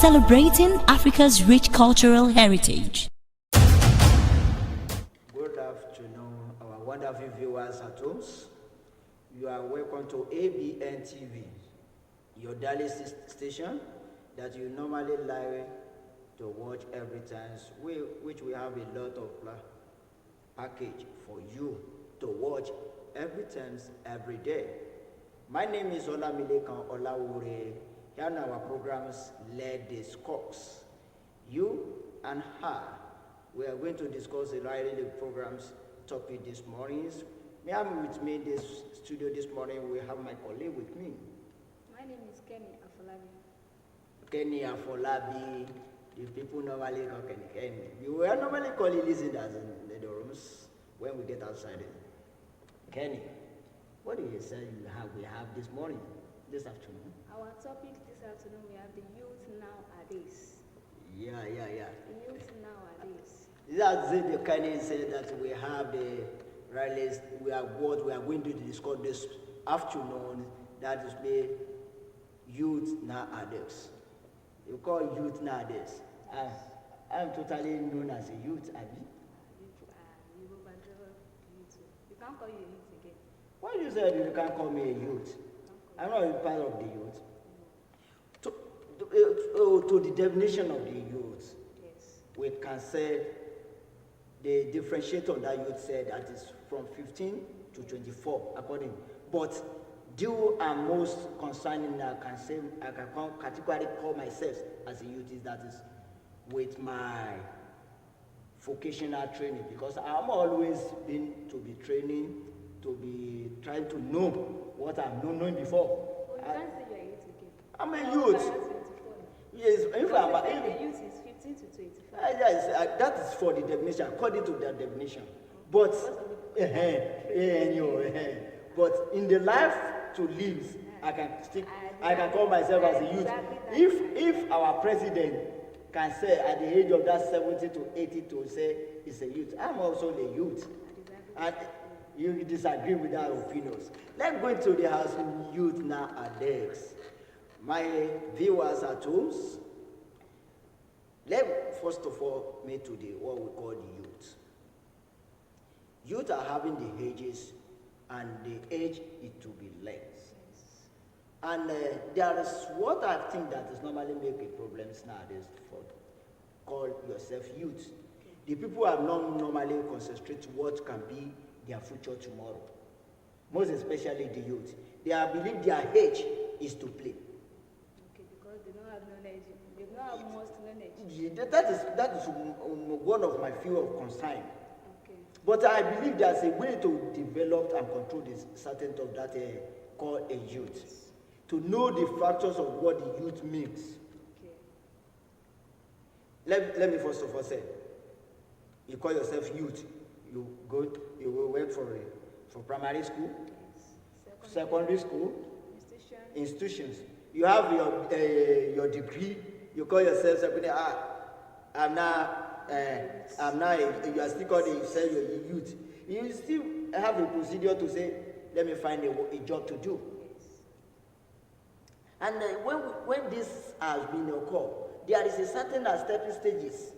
celebrating Africa's rich cultural heritage. Good afternoon, our wonderful viewers at home. You are welcome to Abntv, your daily station that you normally like to watch every time, which we have a lot of package for you to watch every time, every day. My name is Olamilekan Olawure. Here are our programs, Let Discuss. You and her, we are going to discuss the program's topic this morning. May I have with me in this studio this morning, we have my colleague with me. My name is Kenny Afolabi. Kenny Afolabi. The people normally call Kenny. We will normally call it listeners in the rooms when we get outside. Kenny, what do you say we have this morning, this afternoon? Our topic this afternoon, we have the youth nowadays. Yeah. The youth nowadays. That's it, the Kenny said that we have the rallies, we are going to discuss this afternoon, that is the youth nowadays. You call youth nowadays. I'm totally known as a youth, Abby. You can't call you a youth again. Why you said you can't call me a youth? I'm not a part of the youth. To the definition of the youth, Yes. we can say the differentiator that youth said that is from 15 to 24, according. But due and most concerning, I can categorically call myself as a youth is that is with my vocational training, because I'm always been to be training, to be trying to know what I'm not knowing before. Well, you can't say you're a youth again. I'm a You're youth. 24 now. Yes, if I'm The youth is 15 to 25. yes, that is for the definition, according to that definition. But, but in the life to live, I can call myself as a youth. If our president can say at the age of that 70 to 80 to say he's a youth, I'm also a youth. And you disagree with our opinions. Let's go into the house youth nowadays. My viewers at home, let's first of all make to what we call the youth. Youth are having the ages, and the age is to be less. And there is what I think that is normally making problems nowadays for call yourself youth. The people are not normally concentrate what can be their future tomorrow. Most especially the youth. They believe their age is to play. Okay, because they don't have knowledge. They don't have most knowledge. That is one of my few of concern. Okay. But I believe there's a way to develop and control this certain of that called a youth. To know the factors of what the youth means. Okay. Let me first of all say, you call yourself youth. You will work for primary school, Yes. secondary school, Institution. institutions. You have your degree. You call yourself something. I'm now. You are still called yourself you're a youth. You still have a procedure to say, let me find a job to do. Yes. And when this has been occurred, there is a certain stepping stages.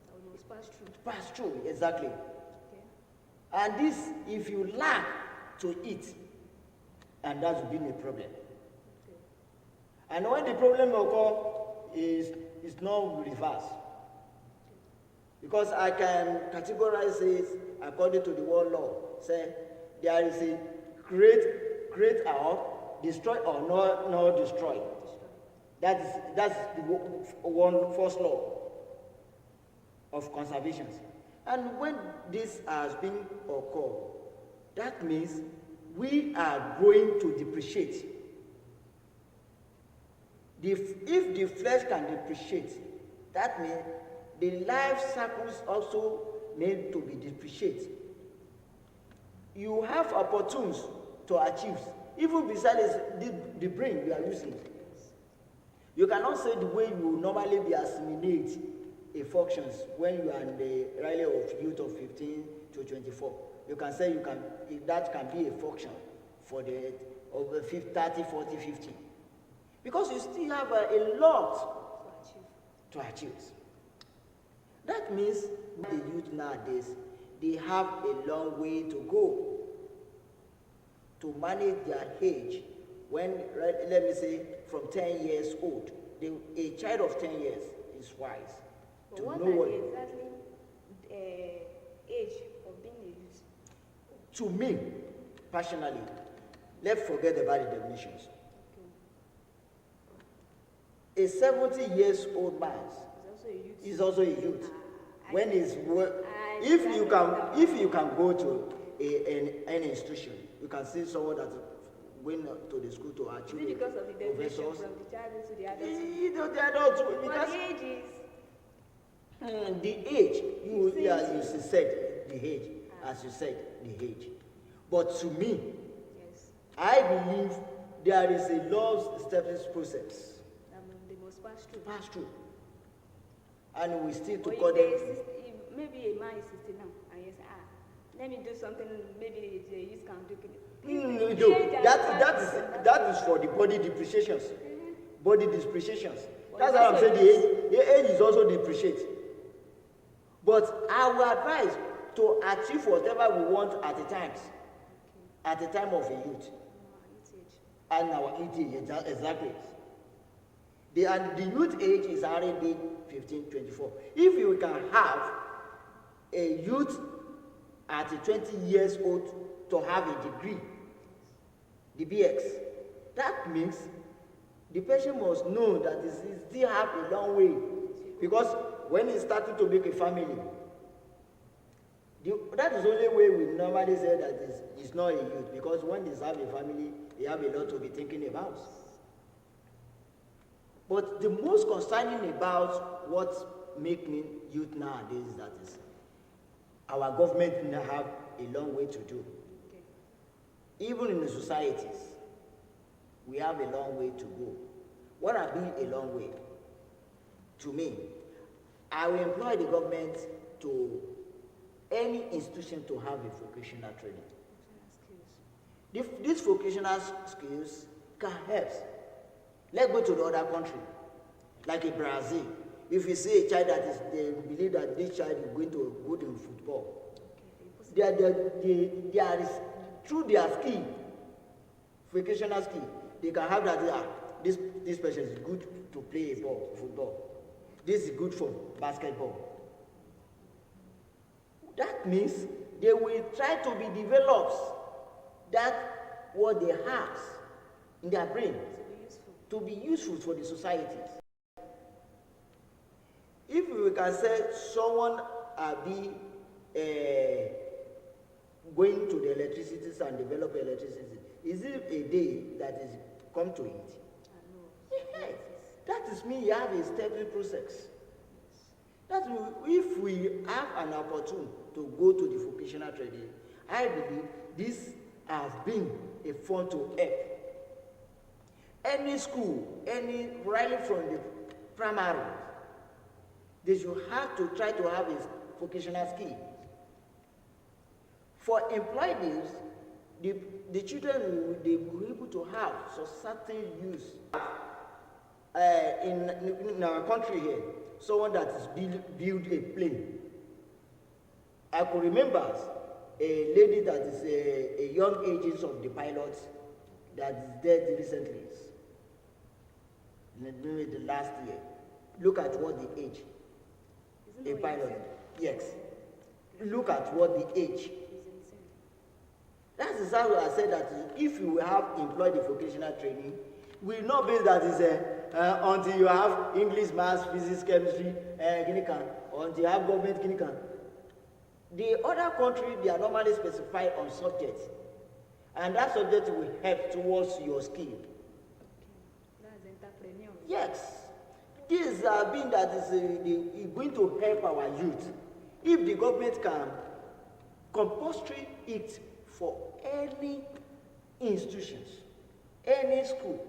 That we must pass through. Pass through, exactly. Okay. And this, if you lack to eat, and that will be a problem. Okay. And when the problem occurs, is not reverse. Because I can categorize it according to the world law. Say there is a create or destroy or not destroy. That's the one first law of conservation. And when this has been occurred, that means we are going to depreciate. If the flesh can depreciate, that means the life cycles also need to be depreciated. You have opportunities to achieve, even besides the brain you are using. You cannot say the way you normally be assimilate a functions when you are in the rally of youth of 15 to 24. You can say that can be a function for the over 30, 40, 50. Because you still have a lot to achieve. That means the youth nowadays, they have a long way to go to manage their age. When, let me say, from 10 years old, a child of 10 years is wise But to what know are what. the exactly age of being a youth? To me, personally, let's forget about the definitions. Okay. A 70 years old man Is also a youth. is also a youth. Ah, When he's if you can go to an institution, you can see someone that went to the school to Is achieve it because of the definition professors. from the child to the adult? You know, the adults, But because the age is the age, you said the age, as you said the age. But to me, yes. I believe there is a long stepping process They must pass through. pass through, and we still to But call if them. if maybe a man is 60 now and you say, let me do something, maybe the youth can do it. That is for the body depreciations. Body depreciations. But That's why I'm saying the age is also depreciate. But I will advise to achieve whatever we want at the time of a youth. And our age, exactly. And the youth age is already 15, 24. If you can have a youth at 20 years old to have a degree, the BX, that means the patient must know that he still have a long way, because when he's starting to make a family, that is the only way we normally say that it's not a youth, because when they have a family, they have a lot to be thinking about. But the most concerning about what makes me youth nowadays is that is our government have a long way to do. Even in the societies, we have a long way to go. What I mean a long way? To me, I will employ the government to any institution to have a vocational training. These vocational skills can help. Let's go to the other country, like in Brazil. If you see a child they believe that this child is going to go to football, they are through their skill, vocational skill, they can have that. This person is good to play football. This is good for basketball. That means they will try to be developed that what they have in their brain to be useful for the society. If we can say someone going to the electricities and develop electricity, is it a day that is come to it? Yes. That is me, you have a stepping process. That if we have an opportunity to go to the vocational training, I believe this has been a fund to help. Any school, right from the primary, they should have to try to have a vocational skill. For employees, the children they will be able to have certain use. In our country here, someone that is build a plane. I could remember a lady that is a young agent of the pilot that is dead recently, maybe the last year. Look at what the age. A pilot, yes. Look at what the age. That is how I said that if you have employed the vocational training, we not base that is until you have English, maths, physics, chemistry, clinical, until you have government clinical. The other country, they are normally specified on subjects, and that subject will help towards your skill. That's entrepreneur. Yes, this being that is going to help our youth. If the government can compulsory it for any institutions, any school,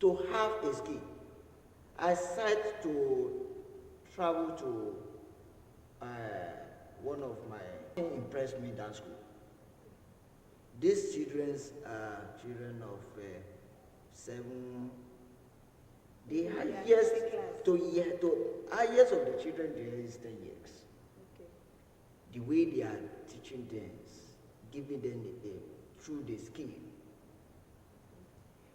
to have a skill. I decided to travel to one of my impressed me dance school. These children are children of 7, The Yeah, highest basic class. to highest of the children there is 10 years. Okay. The way they are teaching them, giving them through the skill.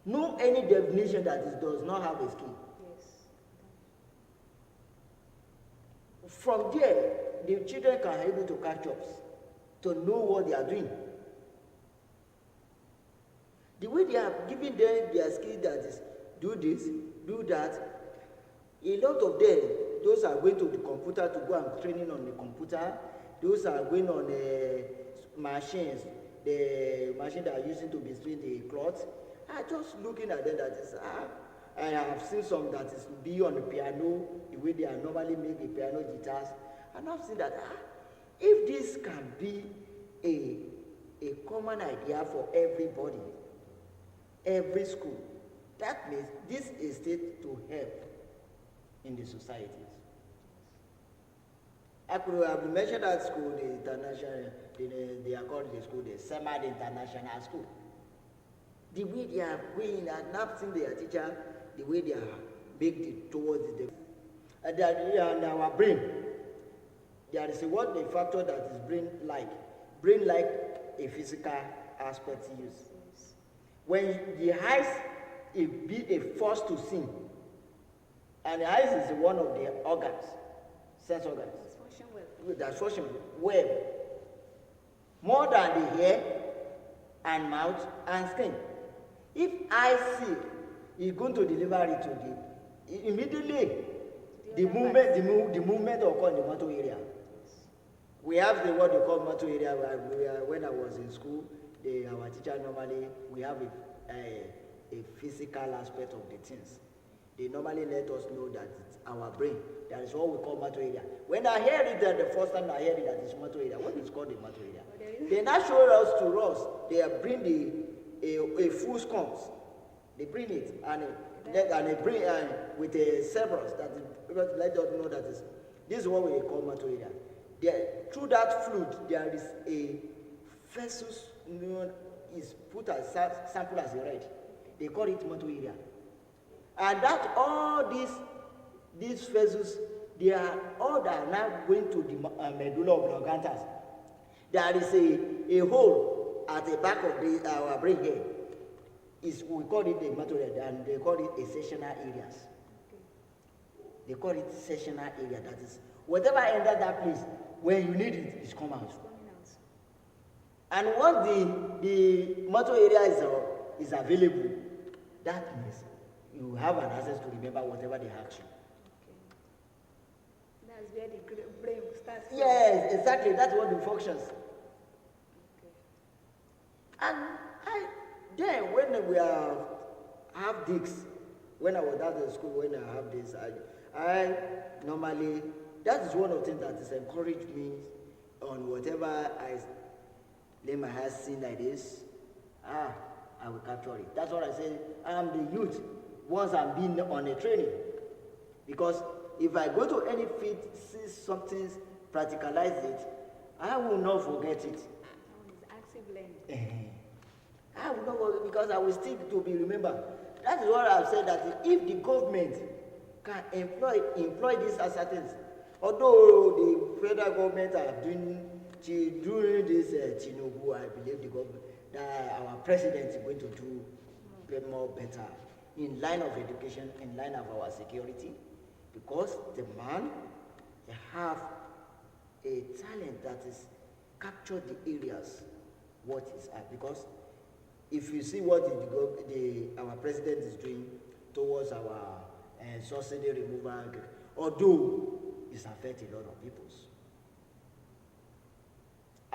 No any definition that it does not have a skill. Yes. From there, the children can be able to catch up, to know what they are doing. The way they are giving them their skill, that is, do this, do that, a lot of them, those are going to the computer to go and training on the computer, those are going on the machines, the machine that are using to be spin the cloth. I just looking at them, that is, I have seen some that is be on the piano, the way they are normally make the piano guitars, and I've seen that, if this can be a common idea for everybody, every school, that means this is it to help in the societies. I could have mentioned that school, the international, they are called the school, the semi-international school. The way they are going and not seeing their teacher, the way they are baked it towards the and our brain. There is what the factor that is brain like a physical aspect use. When the eyes be a force to see, and the eyes is one of the organs, sense organs. Function well. That function well, more than the hair and mouth and skin. If I see, is going to deliver it to the immediately. The movement occur in the motor area. We have what they call motor area. When I was in school, our teacher normally we have a physical aspect of the things. They normally let us know that it's our brain. That is what we call motor area. When I hear it, the first time I hear it, that it's motor area. What is called the motor area? They now show us to us. They bring a full scones. They bring it and they bring with a Cerberus that is, let us know that this is what we call motor area. Through that fluid, there is a vessels known is put as sample as a red. They call it motor area. And that all these vessels, they are all that are now going to the medulla oblongata. There is a hole at the back of our brain here. We call it the motor area, and they call it a sectional areas. They call it sectional area. That is, whatever enter that place, when you need it, it's come out. And once the motor area is available, that means you have an access to remember whatever they ask you. Okay. That's where the brain starts. Yes, exactly. That's what the functions. Okay. And then when we have discs, when I was at the school, when I have this, I normally, that is one of the things that has encouraged me on whatever I lay my hands see like this, I will capture it. That's what I say. I am the youth once I'm being on a training. Because if I go to any field, see something, practicalize it, I will not forget it. It's active learning. I will not forget, because I will still to be remembered. That is what I've said, that if the government can employ these ascertains, although the federal government are doing this Tinubu, I believe the government, that our president is going to do more better in line of education, in line of our security, because the man have a talent that is capture the areas what is at. Because if you see what our president is doing towards our subsidy removal, although it's affecting a lot of peoples.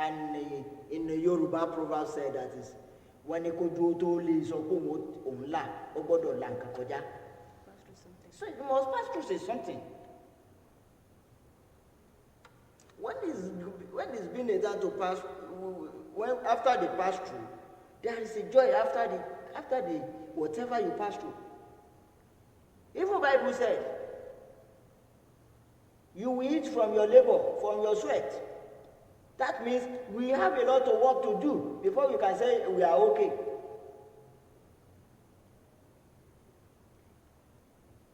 And in the Yoruba proverb said that is, when you go to so it must pass through something. When it's been a time to pass, after the pass through, there is a joy after the whatever you pass through. Even Bible said, you will eat from your labor, from your sweat. That means we have a lot of work to do before we can say we are okay.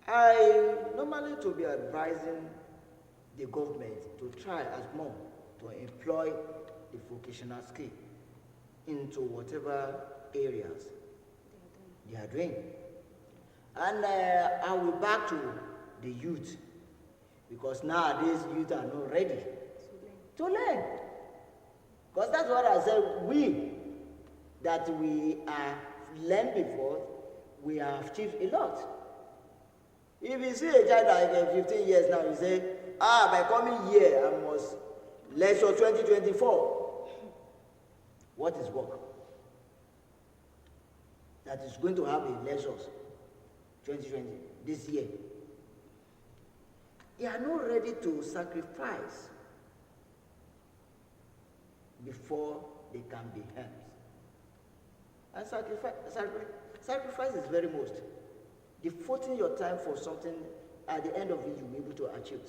I normally to be advising the government to try as more to employ the vocational skill into whatever areas they are doing. And I will back to the youth, because nowadays youth are not ready to learn. Because that's what I said, we are learned before, we have achieved a lot. If you see a child like 15 years now, you say, by coming year, I must lecture 2024. What is work? That is going to have a lectures 2020, this year. They are not ready to sacrifice before they can be helped. And sacrifice is very most. Devoting your time for something, at the end of it, you'll be able to achieve.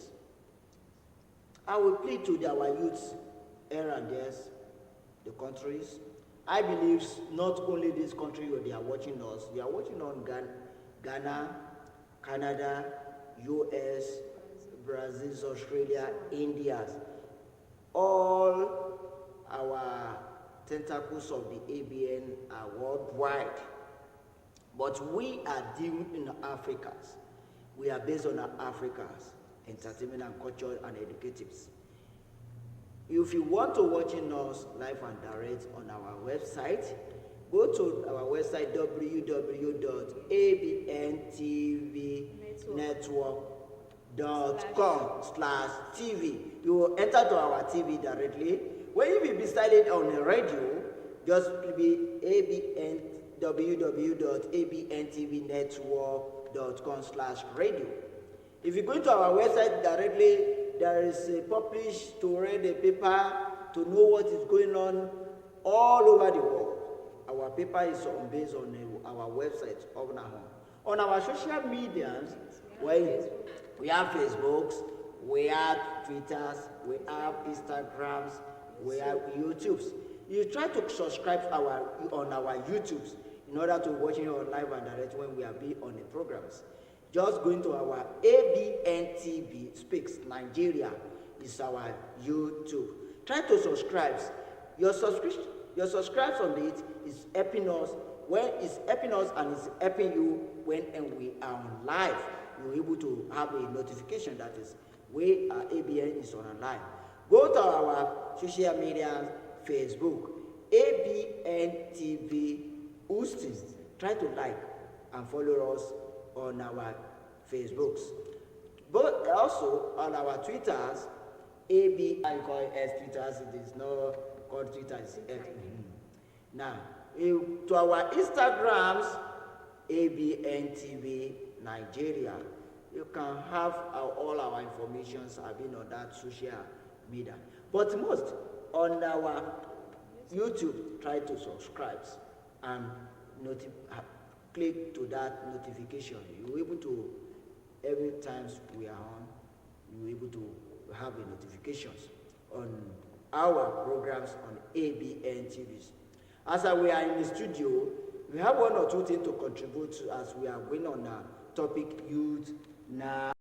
I will plead to our youths, here and there, the countries. I believe not only this country where they are watching us, they are watching on Ghana, Canada, US, Brazil, Australia, India. All our tentacles of the ABN are worldwide. But we are dealing in Africa. We are based on Africa's entertainment and culture and educatives. If you want to watch us live and direct on our website, go to our website www.abntvnetwork.com/TV. You will enter to our TV directly. When you will be started on the radio, just be www.abntvnetwork.com/radio. If you go to our website directly, there is a publish to read a paper to know what is going on all over the world. Our paper is based on our website of now. On our social medias, we have Facebooks, we have Twitters, we have Instagrams, we have YouTubes. You try to subscribe on our YouTubes in order to watch it on live and direct when we are on the programs. Just going to our Abntv Speaks Nigeria is our YouTube. Try to subscribe. Your subscribe on it is helping us. When it's helping us and it's helping you when we are on live, you're able to have a notification that is ABN is on live. Go to our social media, Facebook, Abntv OSUN. Try to like and follow us on our Facebooks. But also on our Twitters, I call it Twitters, it is not called Twitter, it's Now, to our Instagrams, Abntv Nigeria, you can have all our informations have been on that social media. But most on our YouTube, try to subscribe and click to that notification. You're able to, every time we are on, you're able to have a notifications on our programs on Abntv. As we are in the studio, we have one or two things to contribute to as we are going on a topic youth nowadays.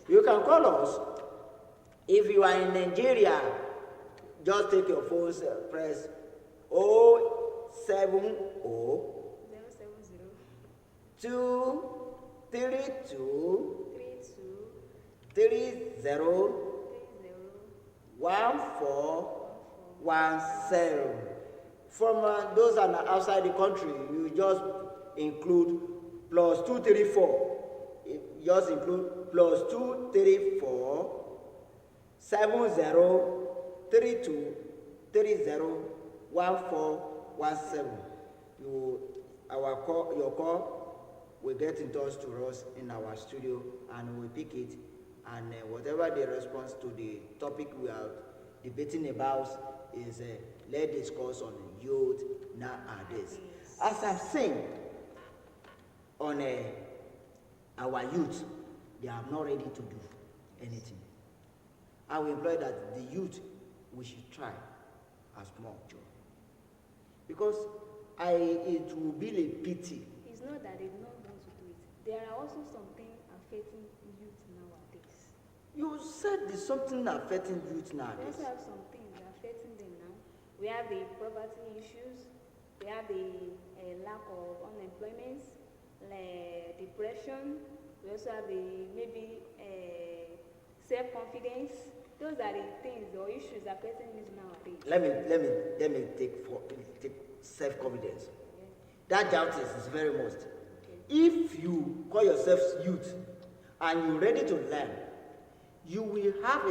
You can call us. If you are in Nigeria, just take your phones, press 070 232 30 1417. From those that are outside the country, you just include +234. Just include +234 7032 30 1417. Your call will get in touch to us in our studio and we'll pick it, and whatever the response to the topic we are debating about is let's discuss on youth nowadays. As I've seen on our youth, they are not ready to do anything. I will employ that the youth, we should try as more job, because it will be a pity. It's not that they don't want to do it. there are also something affecting youth nowadays. You said there's something affecting youth We nowadays. also have some things affecting them now. We have the poverty issues. We have the lack of unemployment, depression. We also have the maybe self-confidence. Those are the things or issues affecting youth nowadays. Let me take self-confidence. Yeah. That doubt is very must. Okay. If you call yourself youth and you're ready to learn, you will have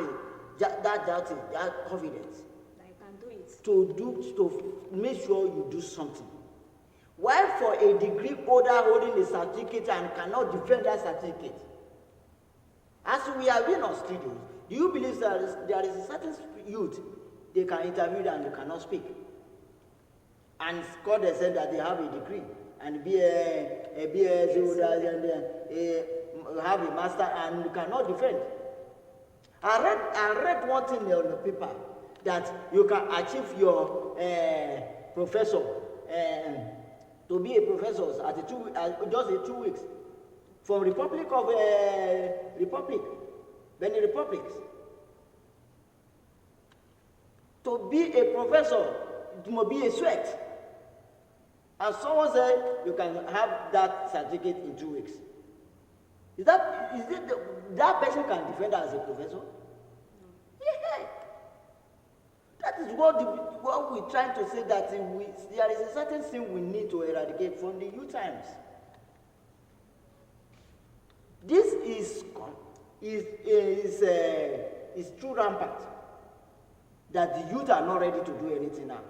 that doubting, that confidence That you can do it. to make sure you do something. While for a degree holder holding a certificate and cannot defend that certificate, as we have been on studios, do you believe that there is a certain youth they can interview and they cannot speak? And God has said that they have a degree and be a BS holder and have a master and you cannot defend. I read one thing on the paper that you can achieve your professor to be a professor at just 2 weeks from Republic of Benin Republic. To be a professor, it must be a sweat. And someone said you can have that certificate in 2 weeks. That person can defend as a professor? Yeah. That is what we're trying to say, that there is a certain thing we need to eradicate from the youth times. This is too rampant that the youth are not ready to do anything now.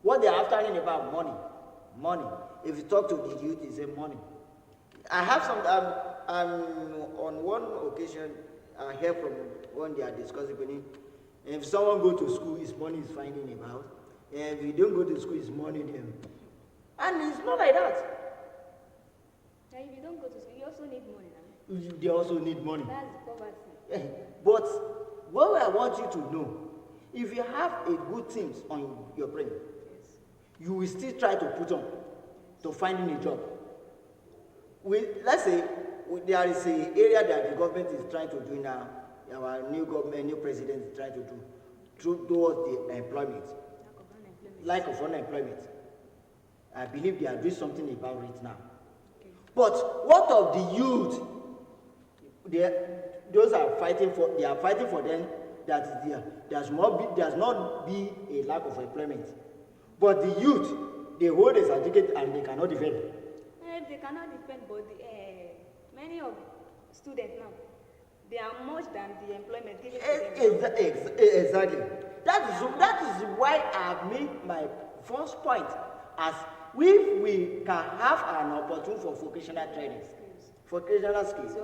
What they are after about money. If you talk to the youth, they say money. I have some. On one occasion, I heard from when they are discussing with him. If someone go to school, his money is finding about. And if you don't go to school, it's money them. And it's not like that. And if you don't go to school, you also need money now. They also need money. That's poverty. But what I want you to know, if you have a good things on your brain, Yes. you will still try to put on to finding a job. Let's say there is an area that the government is trying to do now, our new president is trying to do towards the employment. Lack of unemployment. I believe they are doing something about it now. Okay. But what of the youth? Those are fighting for. They are fighting for them that does not be a lack of employment. But the youth, they hold a certificate and they cannot defend. They cannot defend, but many of students now, they are much than the employment given to them. Exactly. That is why I have made my first point as if we can have an opportunity for vocational training. Vocational skills.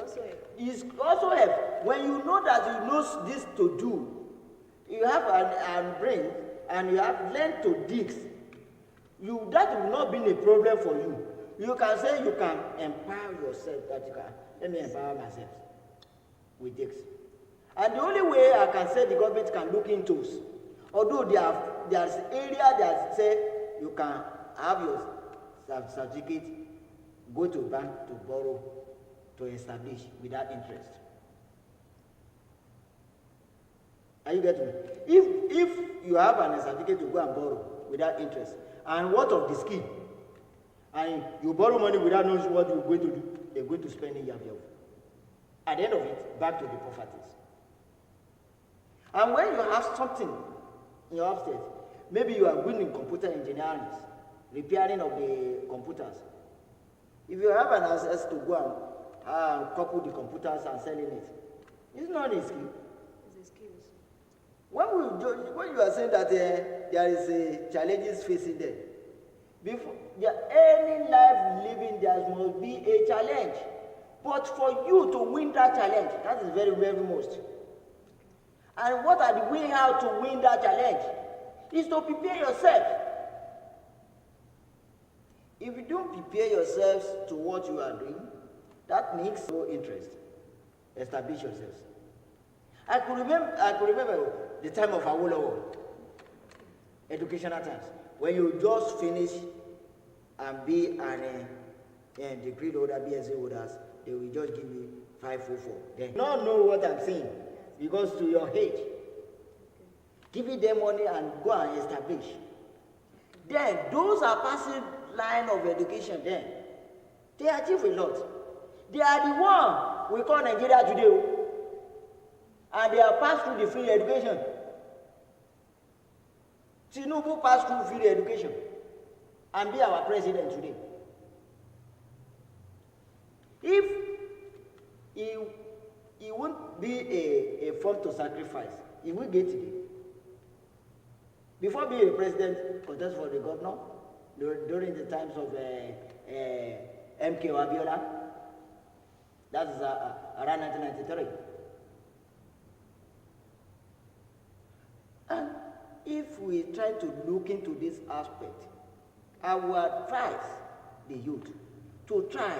It's also help. When you know that you know this to do, you have a brain and you have learned to dig. That will not be a problem for you. You can say you can empower yourself, that you can, let me empower myself with this. And the only way I can say the government can look into is, although there's area that say you can have your certificate, go to bank to borrow, to establish without interest. Are you getting me? If you have an certificate to go and borrow without interest, and what of the scheme? And you borrow money without knowing what you're going to do, they're going to spend it. At the end of it, back to the poverties. And when you have something in your upstairs, maybe you are good in computer engineering, repairing of the computers. If you have an access to go and couple the computers and selling it, it's not a skill. It's a skills. When you are saying that there is a challenges facing them, before any life living, there must be a challenge. But for you to win that challenge, that is very, very most. And what are the way how to win that challenge? Is to prepare yourself. If you don't prepare yourselves to what you are doing, that makes no interest. Establish yourselves. I could remember the time of Awolowo, educational times, when you just finish and be an degree holder, BSc holders, they will just give me 544. Then not know what I'm saying because to your age, giving them money and go and establish. Then those are passive line of education. Then they achieve a lot. They are the one we call Nigeria today, and they are passed through the free education. Tinubu passed through free education and be our president today. If he won't be a form to sacrifice, he will get today. Before being a president, contest for the governor during the times of MK Abiola, that is around 1993. And if we try to look into this aspect, I would advise the youth to try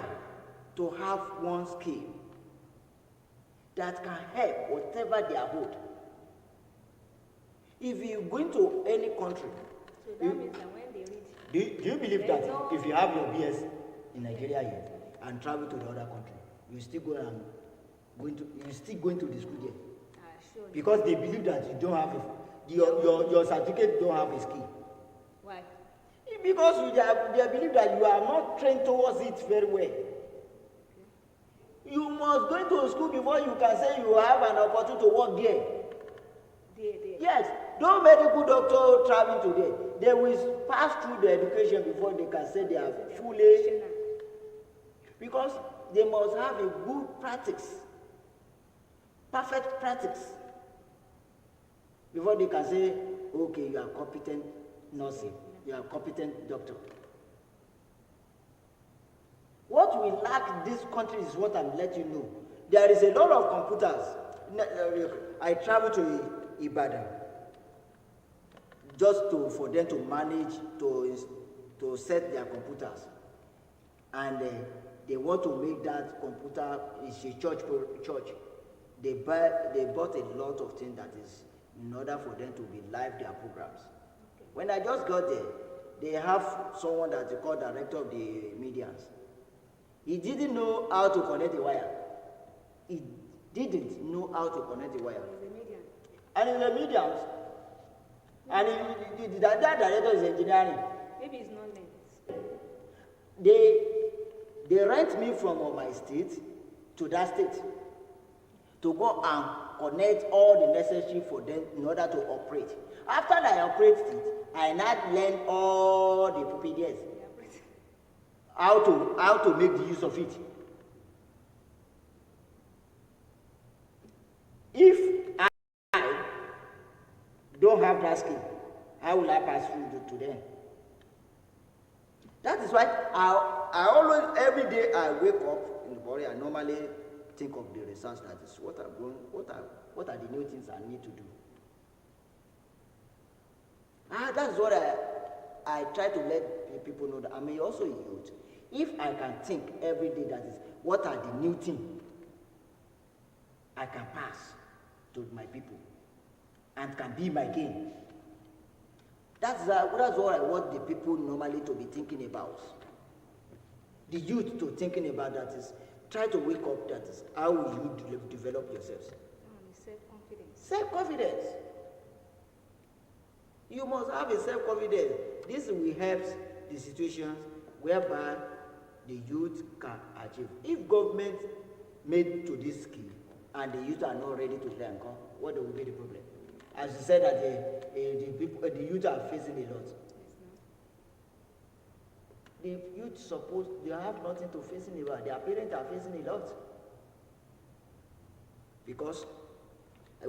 to have one skill that can help whatever they are hold. If you go into any country, So that means that when they reach, do you believe that if you have your BS in Nigeria here and travel to the other country, you still going to the school there? sure. Because they believe that you don't have your certificate don't have a skill. Why? Because they believe that you are not trained towards it very well. You must go into school before you can say you have an opportunity to work there. Yes, no medical doctor traveling today. They will pass through the education before they can say they are fully. Because they must have a good practice, perfect practice, before they can say, okay, you are competent nursing, you are competent doctor. What we lack in this country is what I'm letting you know. There is a lot of computers. I travel to Ibadan just for them to manage, to set their computers. And they want to make that computer, it's a church. They bought a lot of things that is in order for them to be live their programs. When I just got there, they have someone that they call director of the medians. He didn't know how to connect the wire. He didn't know how to connect the wire. And in the mediums, and that director is engineering. Maybe it's not learned. They rent me from my state to that state to go and connect all the necessary for them in order to operate. After I operate it, I now learn all the PPDs. How to make the use of it. If I don't have that skill, how will I pass through to them? That is why I always, every day I wake up in the morning, I normally think of the research that is what are the new things I need to do. That's what I try to let people know that I'm also a youth. If I can think every day that is what are the new things I can pass to my people and can be my gain. That's what I want the people normally to be thinking about. The youth to thinking about that is try to wake up. That is how will you develop yourselves. Self-confidence. Self-confidence. You must have a self-confidence. This will help the situations whereby the youth can achieve. If government made to this scheme and the youth are not ready to learn, what will be the problem? As you said that the youth are facing a lot. The youth suppose they have nothing to facing about. Their parents are facing a lot. Because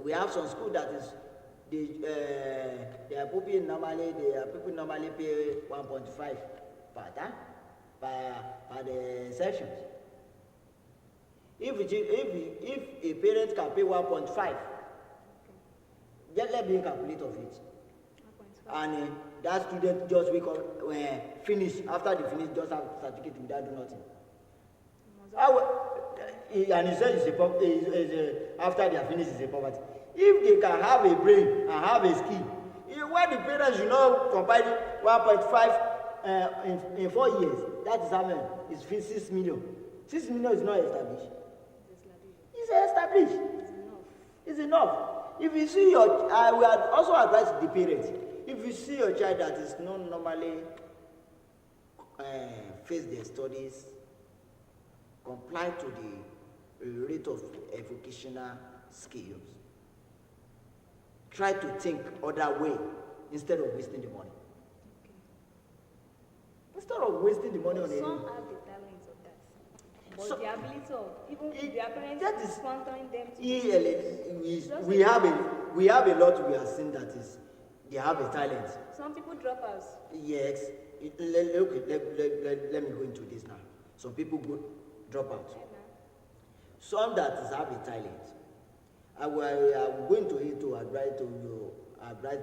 we have some school that is people normally pay 1.5 per time per the sections. If a parent can pay 1.5, just let me calculate of it. And that student just wake up, finish, after they finish, just have certificate without doing nothing. And he said after they are finished, it's a poverty. If they can have a brain and have a skill, when the parents should not compile 1.5 in 4 years, that is how many? It's 6 million. 6 million is not established. It's established. It's enough. If you see I will also advise the parents. If you see your child that is not normally face their studies, comply to the rate of vocational skills. Try to think other way instead of wasting the money. Okay. Instead of wasting the money on Some it. have the talents of that. But So- the ability of even their parents that is- sponsoring them to we have a lot we are seeing that is they have a talent. some people drop out. Yes. Let me go into this now. Some people drop out. Some that have a talent. I'm going to advise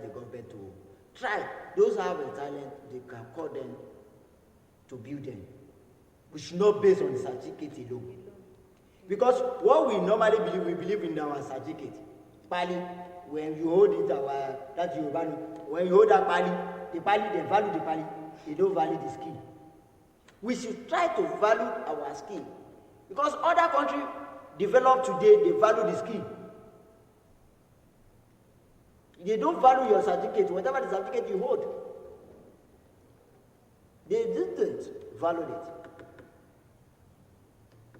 the government to try. Those who have a talent, they can call them to build them. We should not base on the certificate alone. Because what we normally believe, we believe in our certificate. Pali, when you hold it, that's your value. When you hold that pali, they value the pali, they don't value the skill. We should try to value our skill. Because other countries develop today, they value the skill. They don't value your certificate, whatever the certificate you hold. They didn't value it.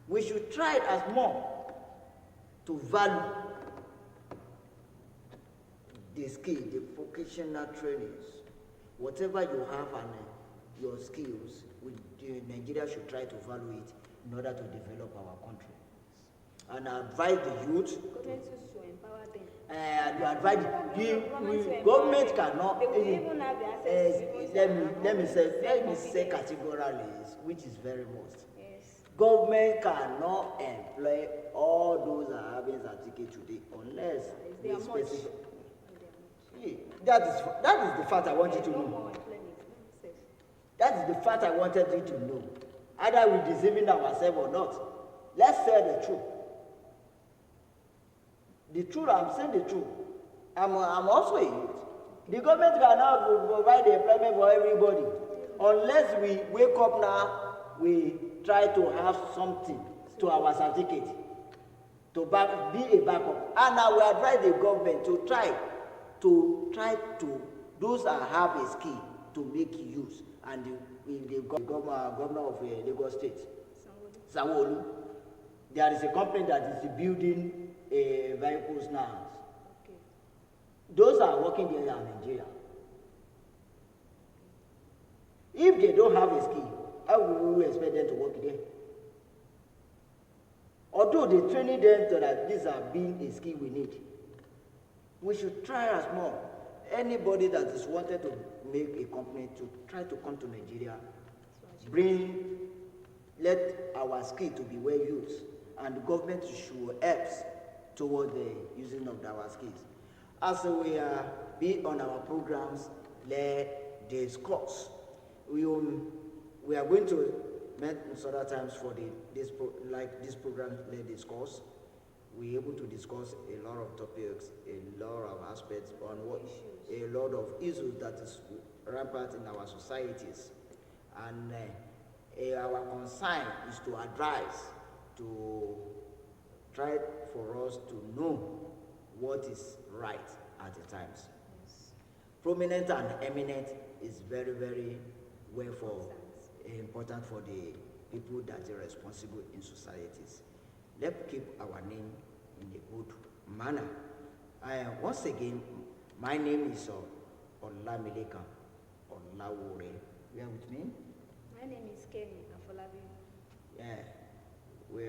We should try as more to value the skill, the vocational trainings, whatever you have and your skills. Nigeria should try to value it in order to develop our country. And I advise the youth. Government should empower them. And you advise the government cannot. They will even have the access to let me say categorically, which is very most. Yes. Government cannot employ all those that are having certificate today unless They are much. That is the fact I want you to No know. more employment. Safe. That is the fact I wanted you to know. Either we're deceiving ourselves or not. Let's say the truth. The truth, I'm saying the truth. I'm also a youth. The government cannot provide employment for everybody. Unless we wake up now, we try to have something to our certificate. To be a backup. And I will advise the government to try to those that have a skill to make use. And the governor of Lagos State, Sanwo-Olu, there is a company that is building vehicles now. Okay. Those are working there in Nigeria. If they don't have a skill, how will we expect them to work there? Although they training them to that these are being a skill we need. We should try as more. Anybody that is wanted to make a company to try to come to Nigeria, let our skill to be well used, and the government should help toward the using of our skills. As we be on our programs, let discuss. We are going to meet some other times for this program. Let discuss. We're able to discuss a lot of topics, a lot of aspects on a lot of issues that is rampant in our societies, and our concern is to advise, to try for us to know what is right at the times. Yes. Prominent and eminent is very, very important for the people that are responsible in societies. Let's keep our name in a good manner. Once again, my name is Olamileka Olawore. You are with me? My name is Kenny Afolabi. Yeah. We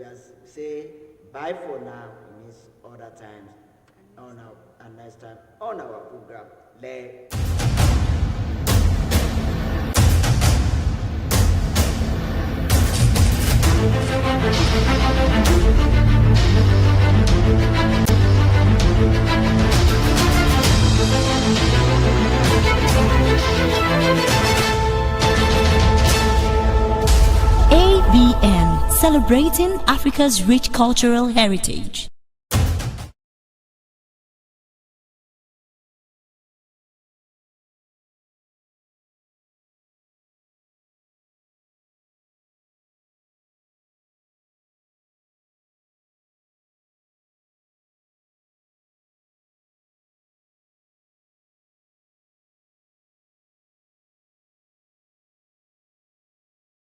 are say bye for now, means other times, and next time on our program. ABN, celebrating Africa's rich cultural heritage.